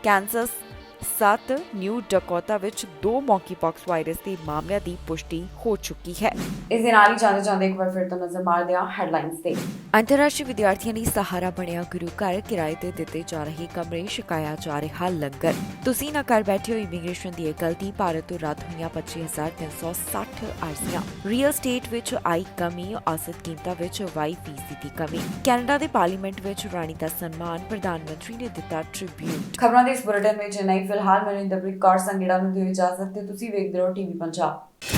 ਕੈਂਸਸ 7, ਨਿਊ ਡਕੋਟਾ ਵਿੱਚ 2 ਮੌਂਕੀਪੌਕਸ ਵਾਇਰਸ ਦੇ ਮਾਮਲਿਆਂ ਦੀ ਪੁਸ਼ਟੀ ਹੋ ਚੁੱਕੀ ਹੈ। ਇਸ ਦੇ ਨਾਲ ਹੀ ਜਾਂਦੇ ਇੱਕ ਵਾਰ ਫਿਰ ਤੋਂ ਨਜ਼ਰ ਮਾਰਦੇ ਹਾਂ ਹੈਡਲਾਈਨਸ ਤੇ। ਅੰਤਰਰਾਸ਼ਟਰੀ ਵਿਦਿਆਰਥੀਆਂ ਲਈ ਸਹਾਰਾ ਬਣਿਆ ਗੁਰੂ ਘਰ, ਕਿਰਾਏ ਤੇ ਦਿੱਤੇ ਜਾ ਰਹੇ ਕਮਰੇ, ਛਕਾਇਆ ਜਾ ਰਿਹਾ ਲੰਗਰ। ਤੁਸੀਂ ਨਾ ਕਰ ਬੈਠੇ ਹੋ ਇਮੀਗ੍ਰੇਸ਼ਨ ਦੀ ਇਹ ਗਲਤੀ, ਭਾਰਤ ਤੋਂ ਰੱਦ ਹੋਈਆਂ 25,360 ਅਰਜ਼ੀਆਂ। ਰੀਅਲ ਸਟੇਟ ਵਿੱਚ ਆਈ ਕਮੀ, ਔਸਤ ਕੀਮਤਾਂ ਵਿੱਚ 22% ਦੀ ਕਮੀ। ਕੈਨੇਡਾ ਦੇ ਪਾਰਲੀਮੈਂਟ ਵਿੱਚ ਰਾਣੀ ਦਾ ਸਨਮਾਨ, ਪ੍ਰਧਾਨ ਮੰਤਰੀ ਨੇ ਦਿੱਤਾ ਟ੍ਰਿਬਿਊਟ। ਖਬਰਾਂ ਦੇ ਇਸ ਬੁਲੇਟਿਨ ਵਿੱਚ ਨਹੀਂ, ਫਿਲਹਾਲ ਮੈਨੂੰ ਇੰਦਰਪ੍ਰੀਤ ਕੌਰ ਸੰਗੇੜਾ ਨੂੰ ਦਿਓ ਇਜਾਜ਼ਤ ਤੇ ਤੁਸੀਂ ਵੇਖਦੇ ਰਹੋ ਟੀਵੀ ਪੰਜਾਬ।